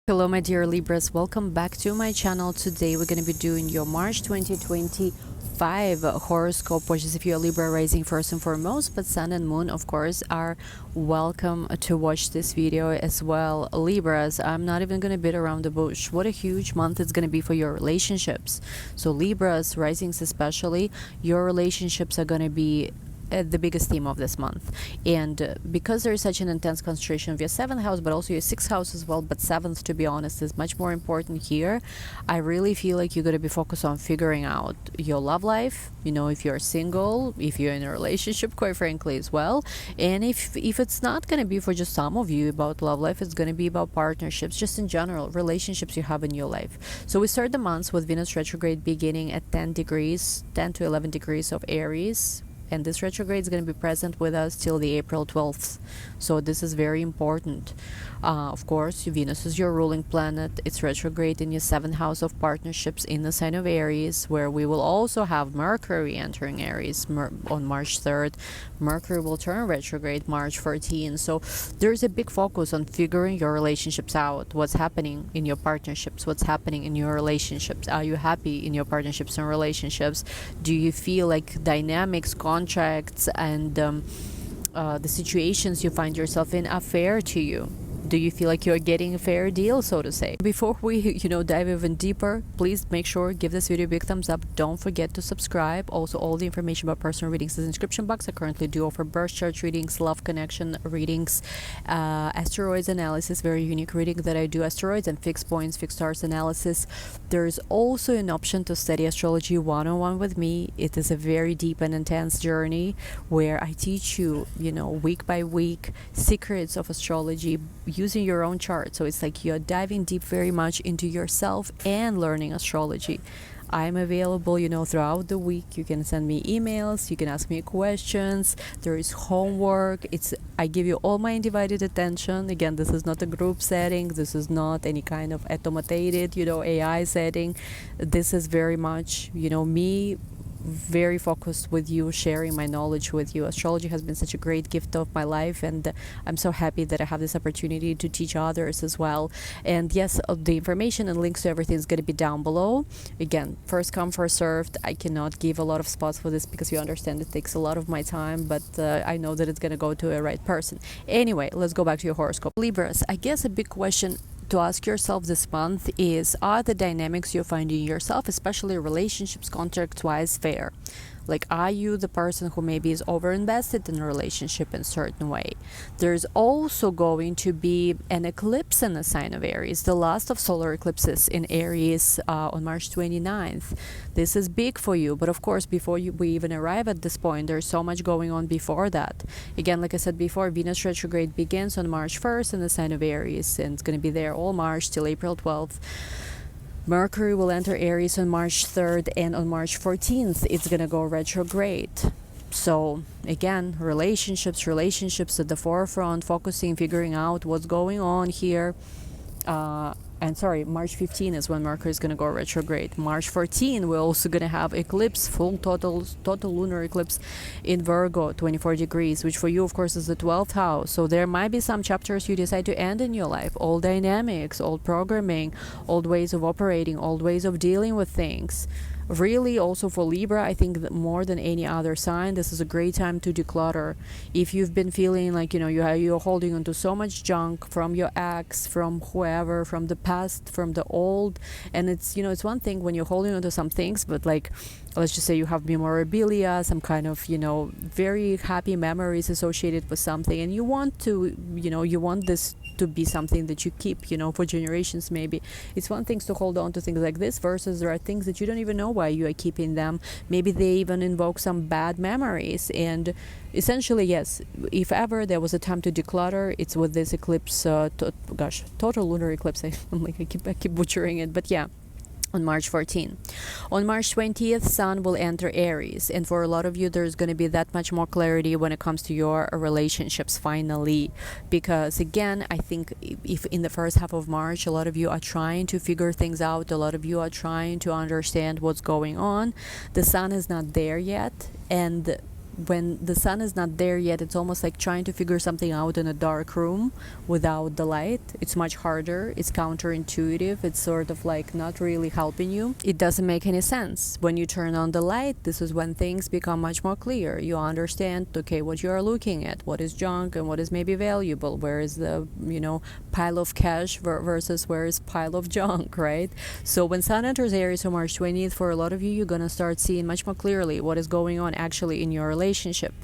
Hello my dear Libras, welcome back to my channel. Today we're going to be doing your March 2025 horoscope, which is if you're Libra rising first and foremost, but Sun and Moon of course are welcome to watch this video as well. Libras, I'm not even going to beat around the bush. What a huge month it's going to be for your relationships. So Libras, risings especially, your relationships are going to be the biggest theme of this month, and because there is such an intense concentration of your seventh house but also your sixth house as well, but seventh, to be honest, is much more important here. I really feel like you're going to be focused on figuring out your love life, if you're single, if you're in a relationship, quite frankly, as well. And if it's not going to be for just some of you about love life, it's going to be about partnerships, just in general relationships you have in your life. So we start the months with Venus retrograde beginning at 10 to 11 degrees of Aries, and this retrograde is going to be present with us till the April 12th. So this is very important. Of course, Venus is your ruling planet. It's retrograde in your seventh house of partnerships in the sign of Aries, where we will also have Mercury entering Aries on March 3rd. Mercury will turn retrograde March 14th. So there's a big focus on figuring your relationships out. What's happening in your partnerships? What's happening in your relationships? Are you happy in your partnerships and relationships? Do you feel like dynamics, contracts, and the situations you find yourself in are fair to you? Do you feel like you're getting a fair deal, so to say? Before we, dive even deeper, please make sure, give this video a big thumbs up. Don't forget to subscribe. Also, all the information about personal readings is in the description box. I currently do offer birth chart readings, love connection readings, asteroids analysis, very unique reading that I do, asteroids and fixed points, fixed stars analysis. There's also an option to study astrology one-on-one with me. It is a very deep and intense journey where I teach you, week by week, secrets of astrology using your own chart. So it's like you're diving deep very much into yourself and learning astrology. I'm available, throughout the week. You can send me emails, you can ask me questions. There is homework. I give you all my undivided attention. Again, this is not a group setting. This is not any kind of automated, AI setting. This is very much, me, very focused with you, sharing my knowledge with you. Astrology has been such a great gift of my life, and I'm so happy that I have this opportunity to teach others as well. And yes, the information and links to everything is going to be down below. Again, first come, first served. I cannot give a lot of spots for this because you understand it takes a lot of my time, but I know that it's going to go to a right person. Anyway, let's go back to your horoscope. Libras, I guess a big question to ask yourself this month is, are the dynamics you're finding yourself, especially relationships, contract wise, fair? Like, are you the person who maybe is over-invested in a relationship in a certain way? There's also going to be an eclipse in the sign of Aries, the last of solar eclipses in Aries on March 29th. This is big for you, but of course, before we even arrive at this point, there's so much going on before that. Again, like I said before, Venus retrograde begins on March 1st in the sign of Aries, and it's going to be there all March till April 12th. Mercury will enter Aries on March 3rd, and on March 14th, it's going to go retrograde. So again, relationships at the forefront, focusing, figuring out what's going on here. March 15 is when Mercury is going to go retrograde. March 14, we're also going to have eclipse, full total lunar eclipse in Virgo, 24 degrees, which for you, of course, is the 12th house. So there might be some chapters you decide to end in your life. Old dynamics, old programming, old ways of operating, old ways of dealing with things. Really, also for Libra, I think that more than any other sign, this is a great time to declutter. If you've been feeling like, you're holding on to so much junk from your ex, from whoever, from the past, from the old, and it's, it's one thing when you're holding on to some things, but like, let's just say you have memorabilia, some kind of, very happy memories associated with something, and you want to, you want this to be something that you keep, for generations maybe. It's one thing to hold on to things like this versus there are things that you don't even know why you are keeping them. Maybe they even invoke some bad memories. And essentially, yes, if ever there was a time to declutter, it's with this eclipse, total lunar eclipse. I keep butchering it, but yeah. On March 14. On March 20th, Sun will enter Aries, and for a lot of you, there's going to be that much more clarity when it comes to your relationships finally, because again, I think if in the first half of March, a lot of you are trying to figure things out, a lot of you are trying to understand what's going on, the Sun is not there yet, and when the sun is not there yet, it's almost like trying to figure something out in a dark room without the light. It's much harder. It's counterintuitive. It's sort of like not really helping you. It doesn't make any sense. When you turn on the light, this is when things become much more clear. You understand, okay, what you are looking at, what is junk and what is maybe valuable, where is the, pile of cash versus where is pile of junk, right? So when sun enters Aries on March 20th, for a lot of you, you're going to start seeing much more clearly what is going on actually in your relationship.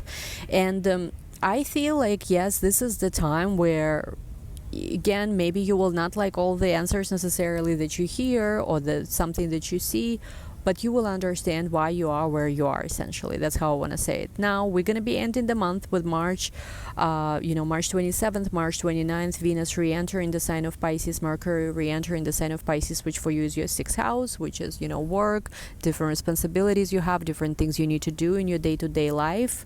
And I feel like, yes, this is the time where, again, maybe you will not like all the answers necessarily that you hear or something that you see, but you will understand why you are where you are, essentially. That's how I want to say it. Now, we're going to be ending the month with March, March 27th, March 29th, Venus re-entering the sign of Pisces, Mercury re-entering the sign of Pisces, which for you is your 6th house, which is, work, different responsibilities you have, different things you need to do in your day-to-day life.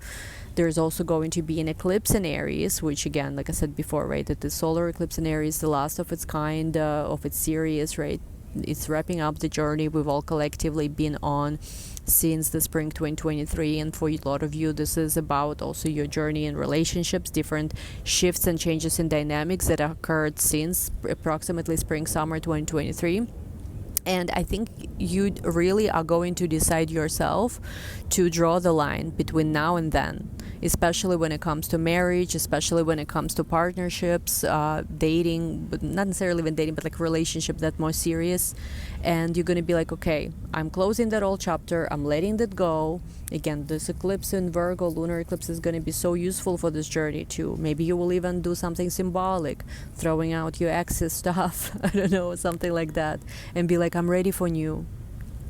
There's also going to be an eclipse in Aries, which, again, like I said before, right, that the solar eclipse in Aries, the last of its kind, of its series, right? It's wrapping up the journey we've all collectively been on since the spring 2023, and for a lot of you, this is about also your journey in relationships, different shifts and changes in dynamics that occurred since approximately spring summer 2023. And I think you really are going to decide yourself to draw the line between now and then, especially when it comes to marriage, especially when it comes to partnerships, dating, but not necessarily even dating, but like relationship that's more serious. And you're going to be like, okay, I'm closing that old chapter. I'm letting that go. Again, this eclipse in Virgo, lunar eclipse, is going to be so useful for this journey too. Maybe you will even do something symbolic, throwing out your ex's stuff, I don't know, something like that, and be like, I'm ready for new.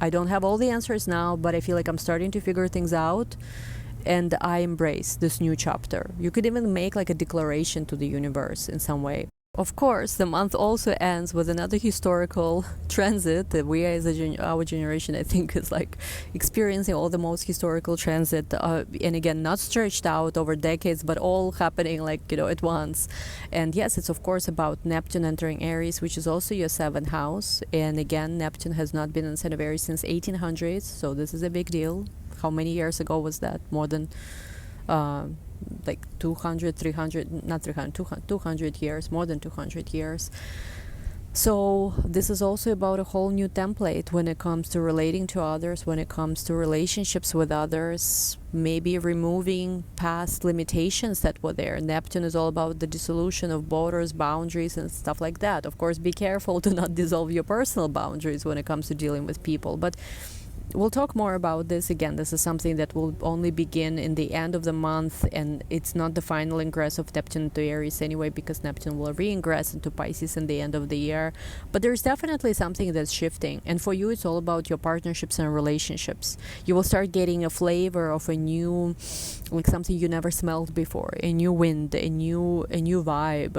I don't have all the answers now, but I feel like I'm starting to figure things out, and I embrace this new chapter. You could even make like a declaration to the universe in some way. Of course, the month also ends with another historical transit that we as our generation, I think, is like experiencing all the most historical transit. And again, not stretched out over decades, but all happening like, at once. And yes, it's of course about Neptune entering Aries, which is also your 7th house. And again, Neptune has not been in the sign of Aries since 1800s. So this is a big deal. How many years ago was that? More than... like 200, 300, not 300, 200 years, more than 200 years. So this is also about a whole new template when it comes to relating to others, when it comes to relationships with others, maybe removing past limitations that were there. Neptune is all about the dissolution of borders, boundaries, and stuff like that. Of course, be careful to not dissolve your personal boundaries when it comes to dealing with people. But we'll talk more about this. Again, this is something that will only begin in the end of the month, and it's not the final ingress of Neptune into Aries anyway, because Neptune will re-ingress into Pisces in the end of the year. But there's definitely something that's shifting, and for you, it's all about your partnerships and relationships. You will start getting a flavor of a new, like something you never smelled before, a new wind, a new vibe,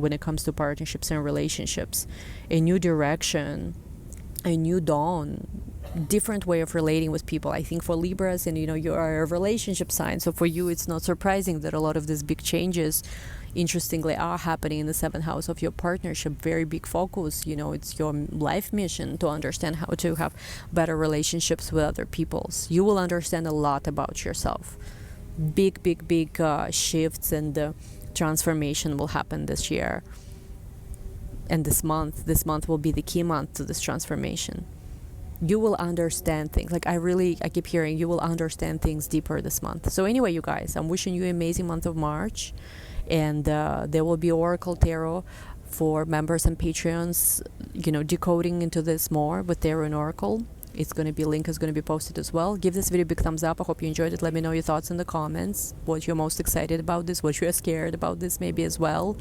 when it comes to partnerships and relationships, a new direction, a new dawn, different way of relating with people. I think for Libras, and you are a relationship sign, so for you it's not surprising that a lot of these big changes, interestingly, are happening in the 7th house of your partnership. Very big focus. It's your life mission to understand how to have better relationships with other peoples. You will understand a lot about yourself. Big shifts and transformation will happen this year. And this month will be the key month to this transformation. You will understand things. Like I keep hearing, you will understand things deeper this month. So anyway, you guys, I'm wishing you an amazing month of March. And there will be Oracle Tarot for members and Patreons, decoding into this more with Tarot and Oracle. Link is going to be posted as well. Give this video a big thumbs up. I hope you enjoyed it. Let me know your thoughts in the comments. What you're most excited about this, what you're scared about this maybe as well.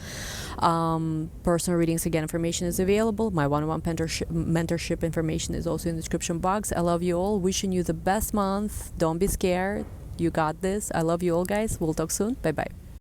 Personal readings, again, information is available. My one-on-one mentorship information is also in the description box. I love you all. Wishing you the best month. Don't be scared. You got this. I love you all, guys. We'll talk soon. Bye-bye.